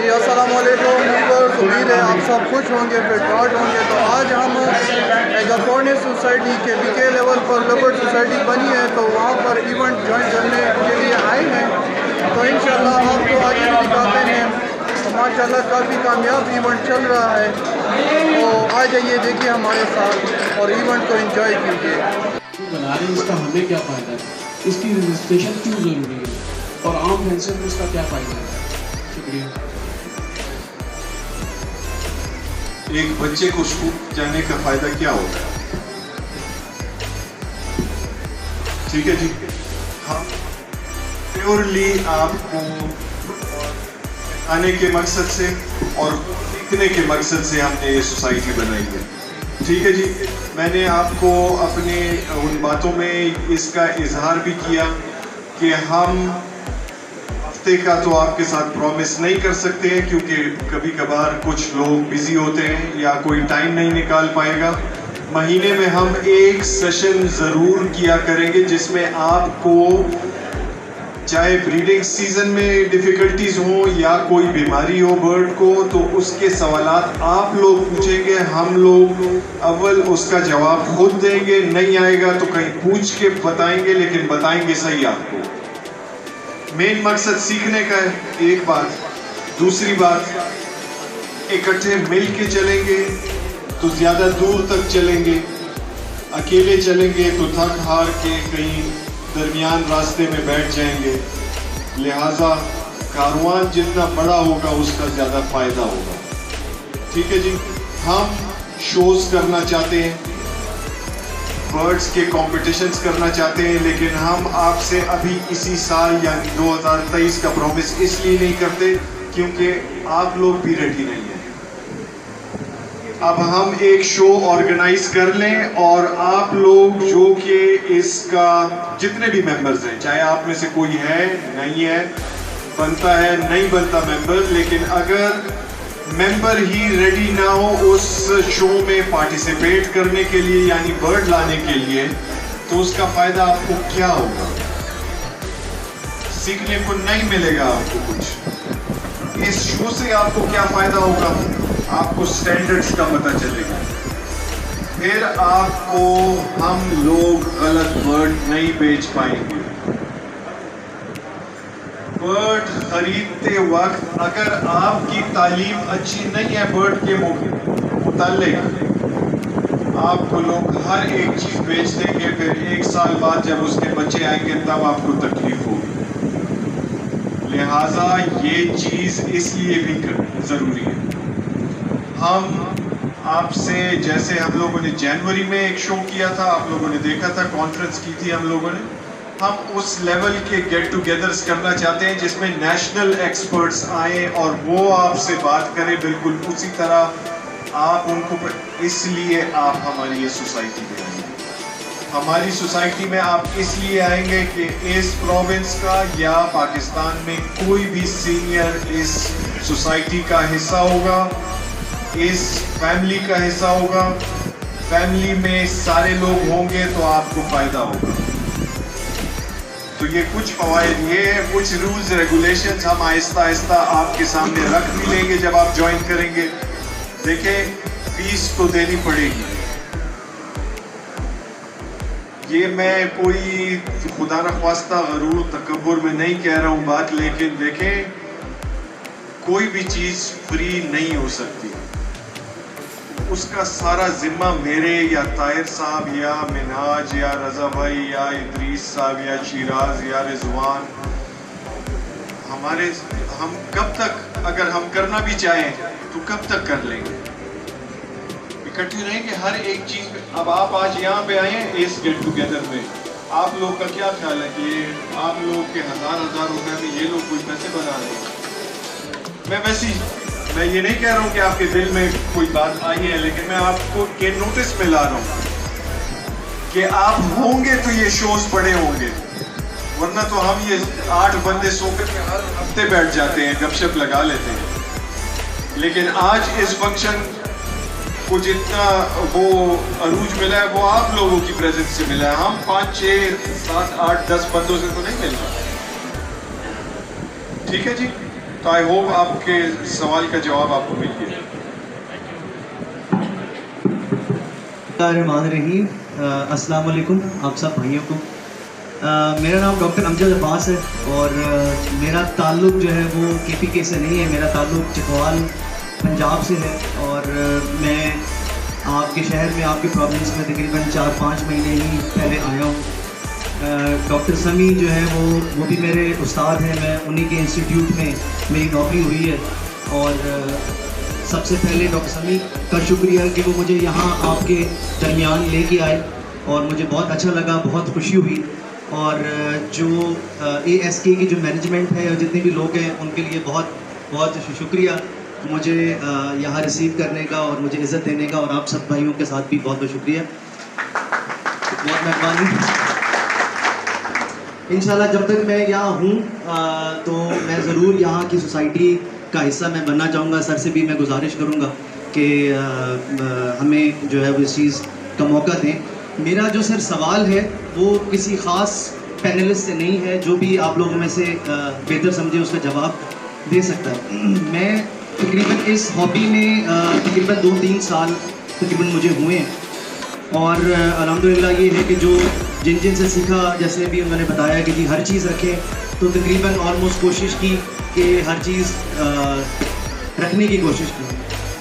जी अस्सलाम वालेकुम व्यूअर्स, उम्मीद है आप सब खुश होंगे, फिट फाट होंगे। तो आज हम गफोर्ने सोसाइटी के बीके लेवल पर लबर्ट सोसाइटी बनी है, तो वहाँ पर इवेंट ज्वाइन करने के लिए आए हैं। तो इंशाल्लाह आपको आगे भी दिखाते हैं। तो माशाल्लाह काफ़ी कामयाब इवेंट चल रहा है, तो आ जाइए देखिए हमारे साथ और इवेंट को एंजॉय कीजिए। बना रहे हैं, इसका हमें क्या फ़ायदा है, इसकी रजिस्ट्रेशन क्यों ज़रूरी है और आम फैंसर में इसका क्या फ़ायदा है। शुक्रिया। एक बच्चे को स्कूल जाने का फायदा क्या होता है? ठीक है जी, हाँ, प्योरली आपको आने के मकसद से और सीखने के मकसद से हमने ये सोसाइटी बनाई है। ठीक है जी, मैंने आपको अपने उन बातों में इसका इजहार भी किया कि हम हफ्ते का तो आपके साथ प्रॉमिस नहीं कर सकते हैं, क्योंकि कभी कभार कुछ लोग बिजी होते हैं या कोई टाइम नहीं निकाल पाएगा। महीने में हम एक सेशन ज़रूर किया करेंगे जिसमें आपको चाहे ब्रीडिंग सीजन में डिफ़िकल्टीज हो या कोई बीमारी हो बर्ड को, तो उसके सवालात आप लोग पूछेंगे, हम लोग अव्वल उसका जवाब खुद देंगे, नहीं आएगा तो कहीं पूछ के बताएंगे, लेकिन बताएंगे सही आपको। मेन मकसद सीखने का है, एक बात। दूसरी बात, इकट्ठे मिल के चलेंगे तो ज़्यादा दूर तक चलेंगे, अकेले चलेंगे तो थक हार के कहीं दरमियान रास्ते में बैठ जाएंगे। लिहाजा कारवान जितना बड़ा होगा उसका ज़्यादा फ़ायदा होगा। ठीक है जी, हम शोज़ करना चाहते हैं, बर्ड्स के कॉम्पिटिशन्स करना चाहते हैं, लेकिन हम आपसे अभी इसी साल यानी 2023 का प्रॉमिस इसलिए नहीं करते क्योंकि आप लोग भी रेडी नहीं हैं। अब हम एक शो ऑर्गेनाइज कर लें और आप लोग जो कि इसका जितने भी मेंबर्स हैं, चाहे आप में से कोई है नहीं है, बनता है नहीं बनता मेंबर, लेकिन अगर मेंबर ही रेडी ना हो उस शो में पार्टिसिपेट करने के लिए यानी बर्ड लाने के लिए, तो उसका फायदा आपको क्या होगा? सीखने को नहीं मिलेगा आपको कुछ। इस शो से आपको क्या फायदा होगा? आपको स्टैंडर्ड्स का पता चलेगा, फिर आपको हम लोग गलत बर्ड नहीं बेच पाएंगे। बर्ड खरीदते वक्त अगर आपकी तालीम अच्छी नहीं है बर्ड के मुताल्लिक, आपको लोग हर एक चीज़ बेच देंगे, फिर एक साल बाद जब उसके बच्चे आएंगे तब आपको तकलीफ होगी। लिहाजा ये चीज़ इसलिए भी ज़रूरी है। हम आपसे, जैसे हम लोगों ने जनवरी में एक शो किया था, आप लोगों ने देखा था, कॉन्फ्रेंस की थी हम लोगों ने, हम उस लेवल के गेट टुगेदर्स करना चाहते हैं जिसमें नेशनल एक्सपर्ट्स आए और वो आपसे बात करें बिल्कुल उसी तरह आप उनको। इसलिए आप हमारी ये सोसाइटी में आएंगे। हमारी सोसाइटी में आप इसलिए आएंगे कि इस प्रोविंस का या पाकिस्तान में कोई भी सीनियर इस सोसाइटी का हिस्सा होगा, इस फैमिली का हिस्सा होगा। फैमिली में सारे लोग होंगे तो आपको फायदा होगा। तो ये कुछ फवायद, ये कुछ रूल्स रेगुलेशंस हम आहिस्ता आहिस्ता आपके सामने रख भी लेंगे जब आप ज्वाइन करेंगे। देखें, फीस तो देनी पड़ेगी। ये मैं कोई खुदा न ख्वास्ता गरूर तकब्बुर में नहीं कह रहा हूँ बात, लेकिन देखें, कोई भी चीज़ फ्री नहीं हो सकती। उसका सारा जिम्मा मेरे या ताहिर साहब या मिनहाज या रजा भाई या इदरीस साहब या शिराज या रिजवान, हम कब तक, अगर हम करना भी चाहें तो कब तक कर लेंगे? इकट्ठे रहेंगे हर एक चीज़ में। अब आप आज यहाँ पे आए हैं इस गेट टुगेदर में, आप लोग का क्या ख्याल है कि आप लोग के हज़ार रुपए में ये लोग कुछ पैसे बना रहे हैं? मैं ये नहीं कह रहा हूँ कि आपके दिल में कोई बात आई है, लेकिन मैं आपको के नोटिस में ला रहा हूँ कि आप होंगे तो ये शोज पड़े होंगे, वरना तो हम ये 8 बंदे सोफे पे हर हफ्ते बैठ जाते हैं, गपशप लगा लेते हैं। लेकिन आज इस फंक्शन को जितना वो अरूज मिला है वो आप लोगों की प्रेजेंस से मिला है। हम 5, 6, 7, 8, 10 बंदों से तो नहीं मिल रहा। ठीक है जी, तो आई होप आपके सवाल का जवाब आपको मिल गया। रहीम, अस्सलाम वालेकुम आप सब भाइयों को। मेरा नाम डॉक्टर अमजद अब्बास है और मेरा ताल्लुक़ जो है वो KPK से नहीं है, मेरा ताल्लुक़ चकवाल पंजाब से है। और मैं आपके शहर में आपके प्रोविंस में तकरीबन 4-5 महीने ही पहले आया हूँ। डॉक्टर समी जो है वो भी मेरे उस्ताद हैं, मैं उन्हीं के इंस्टीट्यूट में मेरी नौकरी हुई है। और सबसे पहले डॉक्टर समी का शुक्रिया कि वो मुझे यहाँ आपके दरमियान लेके आए और मुझे बहुत अच्छा लगा, बहुत खुशी हुई। और जो ASK की जो मैनेजमेंट है और जितने भी लोग हैं उनके लिए बहुत बहुत शुक्रिया मुझे यहाँ रिसीव करने का और मुझे इज़्ज़त देने का। और आप सब भाइयों के साथ भी बहुत बहुत शुक्रिया, बहुत मेहरबानी। इंशाल्लाह जब तक मैं यहाँ हूँ तो मैं ज़रूर यहाँ की सोसाइटी का हिस्सा मैं बनना चाहूँगा। सर से भी मैं गुजारिश करूँगा कि हमें जो है वो इस चीज़ का मौका दें। मेरा जो सर सवाल है वो किसी ख़ास पैनलिस्ट से नहीं है, जो भी आप लोगों में से बेहतर समझे उसका जवाब दे सकता है। मैं तकरीबन इस हॉबी में तकरीबन 2-3 साल तकरीबन मुझे हुए हैं। और अल्हम्दुलिल्लाह ये है कि जो जिन से सीखा, जैसे भी उन्होंने बताया कि जी हर चीज़ रखें, तो तकरीबन ऑलमोस्ट कोशिश की कि हर चीज़ रखने की कोशिश की।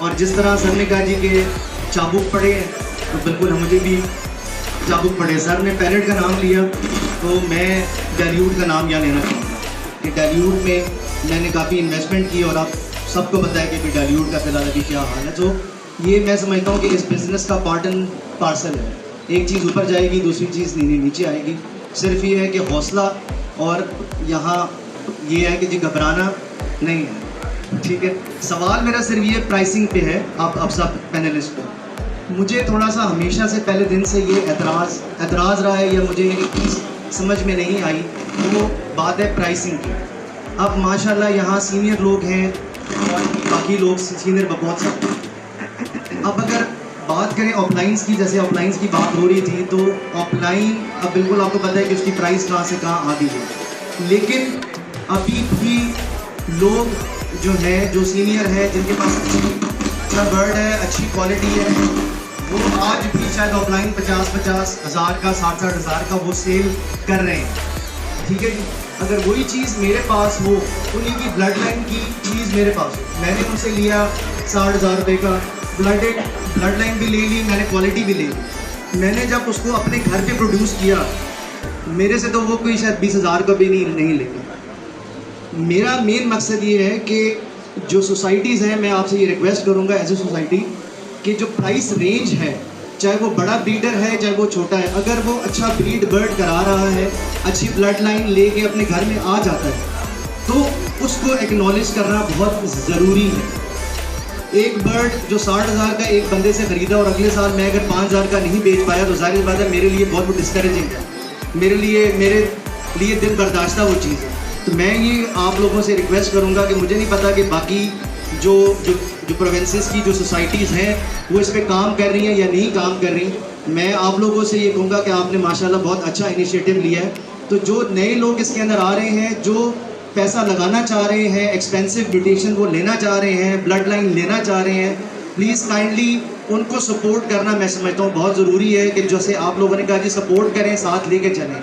और जिस तरह सर ने कहा जी कि चाबुक पड़े हैं, तो बिल्कुल मुझे भी चाबुक पड़े। सर ने पैरेट का नाम लिया तो मैं डेल्यूट का नाम यहाँ लेना चाहूँगा कि डेल्यूट में मैंने काफ़ी इन्वेस्टमेंट की और आप सबको पता है कि डेल्यूट का फिलहाल अभी क्या हाल है। तो ये मैं समझता हूँ कि इस बिज़नेस का पार्ट एंड पार्सल है, एक चीज़ ऊपर जाएगी दूसरी चीज़ नीचे आएगी। सिर्फ ये है कि हौसला और यहाँ ये है कि जी घबराना नहीं है, ठीक है। सवाल मेरा सिर्फ ये प्राइसिंग पे है आप सब पैनलिस्ट को। मुझे थोड़ा सा हमेशा से पहले दिन से ये एतराज़ रहा है या मुझे एक चीज़ समझ में नहीं आई, वो बात है प्राइसिंग की। अब माशाल्लाह यहाँ सीनियर लोग हैं और बाकी लोग सीनियर बहुत सब। अब अगर बात करें ऑफलाइंस की, जैसे ऑफलाइंस की बात हो रही थी, तो ऑफलाइन अब बिल्कुल आपको पता है कि उसकी प्राइस कहाँ से कहाँ आ गई है। लेकिन अभी भी लोग जो है, जो सीनियर है, जिनके पास अच्छा बर्ड है, अच्छी क्वालिटी है, वो आज भी शायद ऑफलाइन 50-50 हज़ार का, 60-60 हज़ार का वो सेल कर रहे हैं, ठीक है जी। अगर वही चीज़ मेरे पास हो, उन्हीं की ब्लड लाइन की चीज़ मेरे पास हो, मैंने उनसे लिया 60 हज़ार रुपये का, ब्लड लाइन भी ले ली, मैंने क्वालिटी भी ले ली, मैंने जब उसको अपने घर पे प्रोड्यूस किया, मेरे से तो वो कोई शायद 20 हज़ार का भी नहीं लेगा। मेरा मेन मकसद ये है कि जो सोसाइटीज़ हैं, मैं आपसे ये रिक्वेस्ट करूँगा एज ए सोसाइटी कि जो प्राइस रेंज है, चाहे वो बड़ा ब्रीडर है चाहे वो छोटा है, अगर वो अच्छा ब्रीड बर्ड करा रहा है, अच्छी ब्लड लाइन लेके अपने घर में आ जाता है, तो उसको एक्नॉलेज करना बहुत ज़रूरी है। एक बर्ड जो 60 हज़ार का एक बंदे से ख़रीदा और अगले साल मैं अगर 5 हज़ार का नहीं बेच पाया, तो ज़ाहिर बात है मेरे लिए बहुत डिस्करेजिंग है, मेरे लिए दिल बर्दाश्त वो चीज़ है। तो मैं ये आप लोगों से रिक्वेस्ट करूँगा कि मुझे नहीं पता कि बाकी जो प्रोविंसेस की जो सोसाइटीज़ हैं वो इस पर काम कर रही हैं या नहीं काम कर रही। मैं आप लोगों से ये कहूँगा कि आपने माशाल्लाह बहुत अच्छा इनिशिएटिव लिया है। तो जो नए लोग इसके अंदर आ रहे हैं, जो पैसा लगाना चाह रहे हैं, एक्सपेंसिव म्यूटेशन वो लेना चाह रहे हैं, ब्लड लाइन लेना चाह रहे हैं, प्लीज़ काइंडली उनको सपोर्ट करना मैं समझता हूँ बहुत ज़रूरी है कि जैसे आप लोगों ने कहा कि सपोर्ट करें, साथ लेके चलें।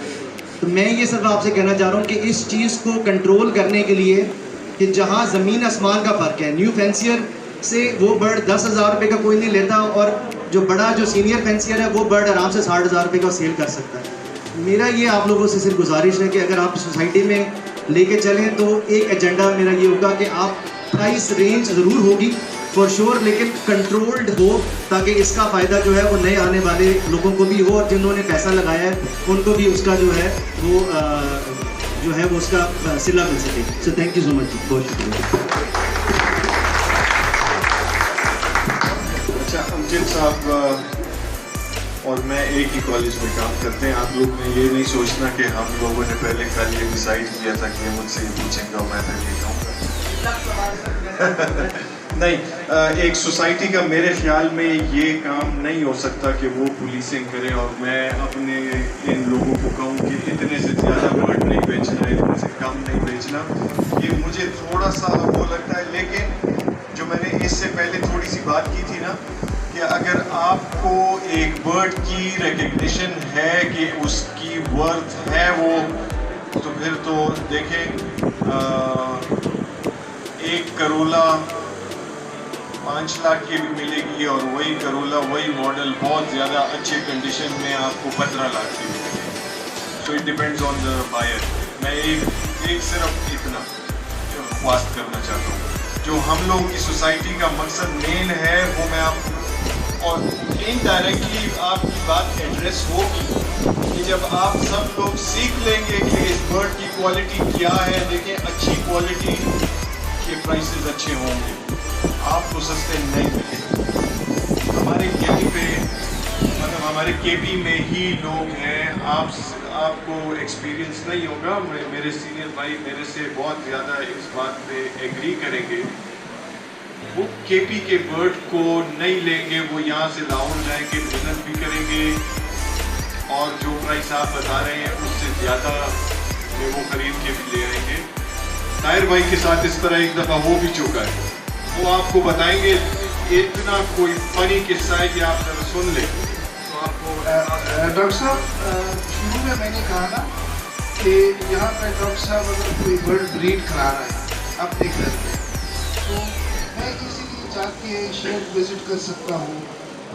तो मैं ये सिर्फ आपसे कहना चाह रहा हूँ कि इस चीज़ को कंट्रोल करने के लिए कि जहाँ ज़मीन आसमान का फ़र्क है, न्यू फैंसियर से वो बर्ड 10 हज़ार रुपये का कोई नहीं लेता और जो बड़ा जो सीनियर फैंसियर है वो बर्ड आराम से 60 हज़ार रुपये का सेल कर सकता है। मेरा ये आप लोगों से सिर्फ गुजारिश है कि अगर आप सोसाइटी में लेके चलें तो एक एजेंडा मेरा ये होगा कि आप प्राइस रेंज ज़रूर होगी फॉर श्योर, लेकिन कंट्रोल्ड हो, ताकि इसका फ़ायदा जो है वो नए आने वाले लोगों को भी हो और जिन्होंने पैसा लगाया है उनको भी उसका जो है वो उसका सिला मिल सके। So thank you so much, बहुत शुक्रिया। अच्छा, अमजद साहब और मैं एक ही कॉलेज में काम करते हैं। आप लोग ने ये नहीं सोचना कि हम लोगों ने पहले कल ये डिसाइड किया था कि मुझसे ये पूछेंगे और मैं फिर ये कहूँगा। नहीं, एक सोसाइटी का मेरे ख्याल में ये काम नहीं हो सकता कि वो पुलिसिंग करे और मैं अपने इन लोगों को कहूँ कि इतने से ज़्यादा बर्ड नहीं बेचना, इतने से कम नहीं बेचना। ये मुझे थोड़ा सा वो लगता है, लेकिन जो मैंने इससे पहले थोड़ी सी बात की थी ना, कि अगर आपको एक बर्ड की रिकग्निशन है कि उसकी वर्थ है वो, तो फिर तो देखें 1 करोला 5 लाख की भी मिलेगी, और वही करोला वही मॉडल बहुत ज़्यादा अच्छे कंडीशन में आपको 15 लाख की मिलेगी। So it depends on the buyer. मैं एक सिर्फ इतना वास्ट करना चाहता हूँ, जो हम लोगों की सोसाइटी का मकसद मेन है वो मैं आपको, और इनडायरेक्टली आपकी बात एड्रेस होगी कि जब आप सब लोग सीख लेंगे कि इस बर्ड की क्वालिटी क्या है। देखें, अच्छी क्वालिटी के प्राइसेस अच्छे होंगे, आपको सस्ते नहीं मिलेंगे। हमारे केपी पे, मतलब हमारे केपी में ही लोग हैं, आपको एक्सपीरियंस नहीं होगा, मेरे सीनियर भाई मेरे से बहुत ज़्यादा इस बात पे एग्री करेंगे। वो केपी के बर्ड को नहीं लेंगे, वो यहाँ से लाहौर जाएंगे, मेहनत भी करेंगे, और जो प्राइस आप बता रहे हैं उससे ज़्यादा वो खरीद के भी ले आएंगे। ताहिर भाई के साथ इस तरह एक दफ़ा हो भी चुका है, वो आपको बताएंगे। इतना कोई फनी किस्सा है कि आप जरा सुन लें तो आपको। डॉक्टर साहब, शुरू में मैंने कहा ना कि यहाँ पे डॉक्टर साहब अगर कोई बर्ड ब्रीड करा रहा है अपने घर में, तो मैं इसीलिए जाके शेड विजिट कर सकता हूँ,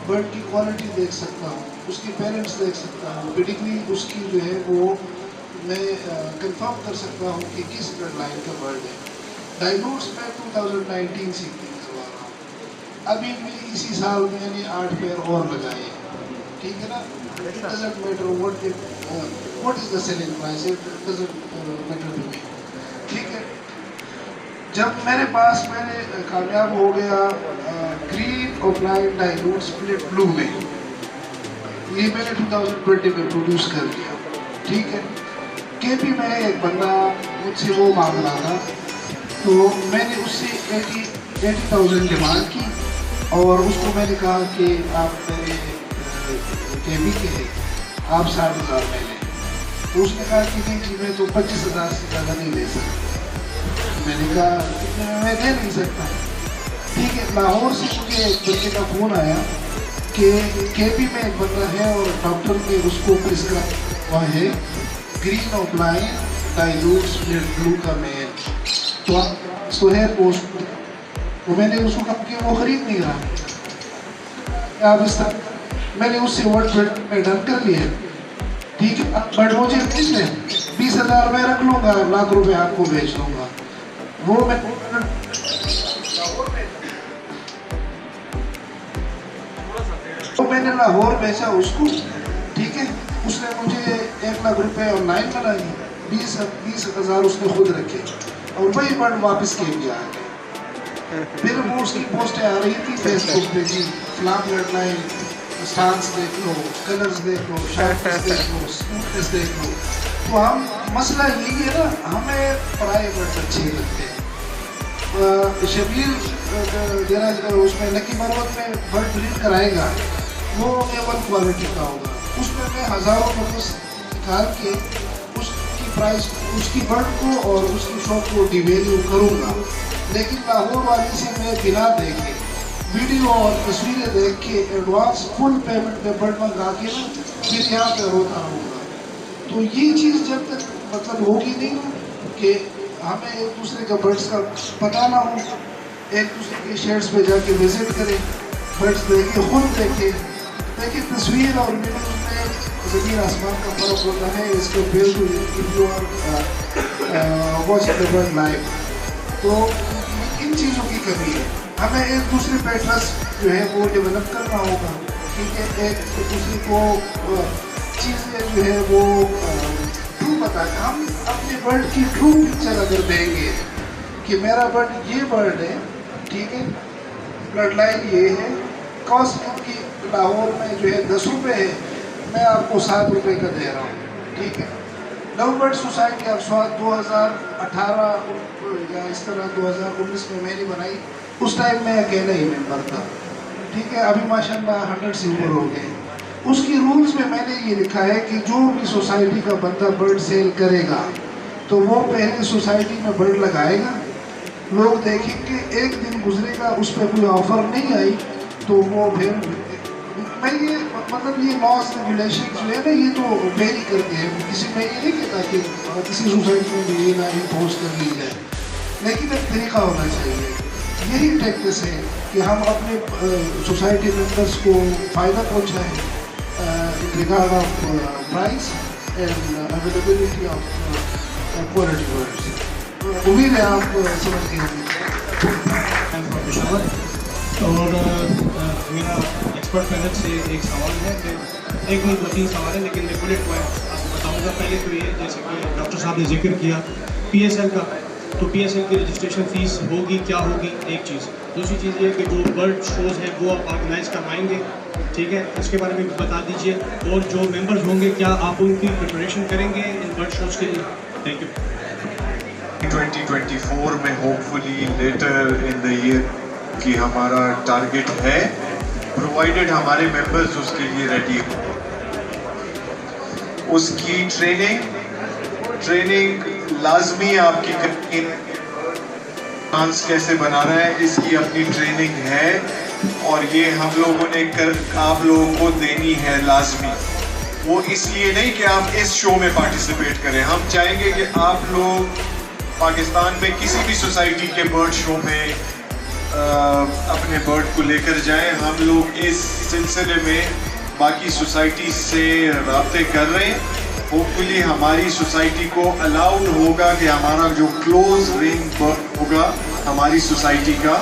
बर्ड की क्वालिटी देख सकता हूँ, उसके पेरेंट्स देख सकता हूँ, पेडिग्री उसकी जो है वो मैं कंफर्म कर सकता हूँ कि किस ब्लड लाइन का बर्ड है। डायग्नोस मैं 2019 से करवा रहा हूँ, अभी भी इसी साल मैंने 8 पैर और लगाए हैं, ठीक है ना। It doesn't matter what is the selling price, it doesn't matter to me, ठीक है। जब मेरे पास मैंने कामयाब हो गया green offline dilute split blue में, ये मैंने 2020 में प्रोड्यूस कर दिया, ठीक है। केपी में एक बंदा मुझसे वो मांग रहा था, तो मैंने उससे 80,000 डिमांड की, और उसको मैंने कहा कि आप मेरे केपी के हैं, आप 60,000 में लें। तो उसने कहा कि नहीं जी, मैं तो 25,000 से ज़्यादा नहीं ले सकता। मैंने कहा मैं दे नहीं सकता, ठीक है। लाहौर से मुझे एक बच्चे का फ़ोन आया कि केपी में एक बंदा है और डॉक्टर ने उसको प्रिस्क्राइब हुआ है green offline dilute split blue का मेल, तो सोहेल पोस्ट, तो मैंने उसको कहा कि वो खरीद नहीं रहा। अब इस तरह मैंने उससे वर्ड में डन कर लिया, ठीक है। बट मुझे किसने 20,000 में रख लूँगा, लाख रुपए आपको बेच दूँगा। वो मैं तो मैंने लाहौर बेचा उसको, ठीक है। उसने मुझे 1 लाख रुपए ऑनलाइन बना दी, 20,000 उसने खुद रखे, और वही बर्ड वापस के लिए आ गए। फिर वो उसकी पोस्टें आ रही थी फेसबुक पे, जी फ्लाम ब्लड लाइन स्टांस देख लो, कलर्स देख लो, शार्पनेस देख लो, स्मूथनेस देख लो। तो हम मसला यही है ना, हमें पराए बर्ड अच्छे लगते हैं। शबीर जरा उसमें नकी मरवत में बर्ड ब्रीड कराएगा, वो A1 क्वालिटी का होगा, उसमें मैं हज़ारों रुपये निकाल के उसकी प्राइस, उसकी बर्ड को और उसकी शॉप को डिवेल्यू करूँगा। लेकिन लाहौर वाले से मैं बिना देखे वीडियो और तस्वीरें देख के एडवांस फुल पेमेंट में बर्ड मंगा के ना फिर यहाँ पे रोता रहूँगा। तो ये चीज़ जब तक मतलब होगी नहीं कि हमें एक दूसरे का बर्ड्स का पता ना हो, एक दूसरे के शेड्स पे जाके विजिट करें, बर्ड्स देखें, खुद देखें। देखिए तस्वीर और वीडियो में ज़मीन आसमान का फ़र्क होता है, इसके वॉच द बर्ड लाइव। तो इन चीज़ों की कमी है, हमें एक दूसरे पे ट्रस्ट जो है वो डेवलप करना होगा, ठीक है। एक दूसरे को चीज़ें जो है वो ट्रू बताएं। हम अपने बर्ड की ट्रू पिक्चर अगर देंगे कि मेरा बर्ड ये बर्ड है, ठीक है, ब्लड लाइन ये है, कॉस्ट की लाहौर में जो है 10 रुपये है, मैं आपको 7 रुपये का दे रहा हूँ, ठीक है। लव बर्ड सोसाइटी ऑफ स्वाद 2018 या इस तरह 2019 में मैंने बनाई, उस टाइम मैं अकेला ही मेंबर था, ठीक है। अभी माशाल्लाह 100 से ऊपर हो गए। उसकी रूल्स में मैंने ये लिखा है कि जो भी सोसाइटी का बंदा बर्ड सेल करेगा, तो वो पहले सोसाइटी में बर्ड लगाएगा, लोग देखेंगे, एक दिन गुजरेगा उस पर कोई ऑफर नहीं आई तो वो फिर मैं ये मतलब ये लॉस रेगुलेशन जो है ना ये तो वेरी करते हैं, किसी में ये नहीं कहता कि किसी सोसाइटी में भी ये ना इम्पोज कर ली जाए, लेकिन एक तरीका होना चाहिए। यही प्रैक्टिस है कि हम अपने सोसाइटी मेंबर्स को फ़ायदा पहुँचाएँ in regard of price and availability of quality birds. उम्मीद है आप समझ गए होंगे। और मेरा एक्सपर्ट पैनल से एक सवाल है, एक नहीं 2-3 सवाल है, लेकिन मैं बुलेट पॉइंट आपको बताऊंगा। पहले तो ये, जैसे कि डॉक्टर साहब ने जिक्र किया PSL का, तो PSL की रजिस्ट्रेशन फ़ीस होगी, क्या होगी, एक चीज़। दूसरी चीज़ ये कि जो बर्ड शोज़ हैं वो आप ऑर्गेनाइज़ करवाएंगे, ठीक है, उसके बारे में बता दीजिए। और जो मेंबर्स होंगे क्या आप उनकी प्रिपरेशन करेंगे इन बर्ड शोज़ के लिए? Thank you. 2024 में hopefully later in the year कि हमारा टारगेट है, प्रोवाइडेड हमारे मेंबर्स उसके लिए रेडी हो। उसकी ट्रेनिंग लाजमी आपकी डांस कैसे बनाना है इसकी अपनी ट्रेनिंग है, और ये हम लोगों ने आप लोगों को देनी है लाजमी। वो इसलिए नहीं कि आप इस शो में पार्टिसिपेट करें, हम चाहेंगे कि आप लोग पाकिस्तान में किसी भी सोसाइटी के बर्ड शो में अपने बर्ड को लेकर जाएं। हम लोग इस सिलसिले में बाकी सोसाइटी से राब्ते कर रहे हैं। होपफुली हमारी सोसाइटी को अलाउड होगा कि हमारा जो क्लोज रेंज बर्ड होगा हमारी सोसाइटी का,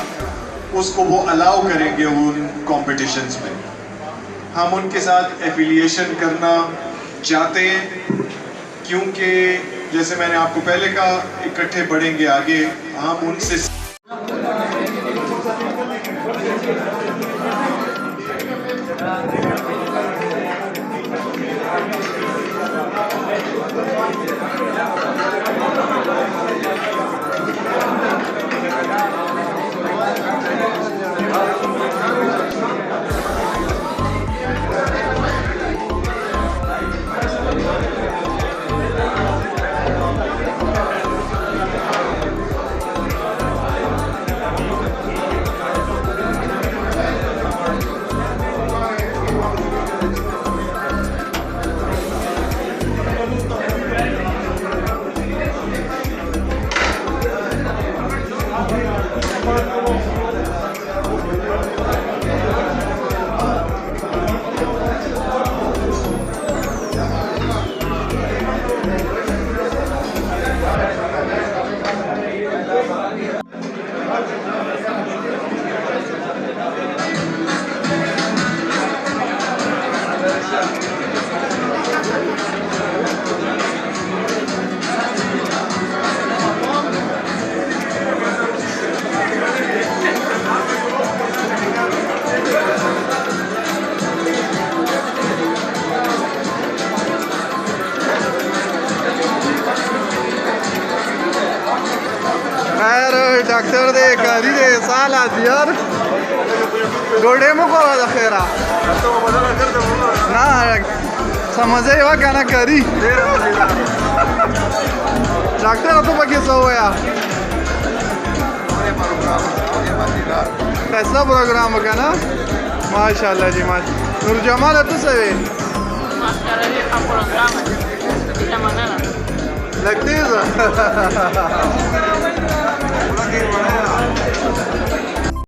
उसको वो अलाउ करेंगे उन कॉम्पिटिशन्स में। हम उनके साथ एफिलिएशन करना चाहते हैं, क्योंकि जैसे मैंने आपको पहले कहा, इकट्ठे बढ़ेंगे आगे। हम उनसे डॉक्टर दे करी दे साला यार गोड़े मुको वाला खेरा ना समझे वा क्या ना करी डॉक्टर तो बाकी सो या कैसा प्रोग्राम होगा ना माशाल्लाह जी माशाल्लाह नूर जमाल तो से लगती है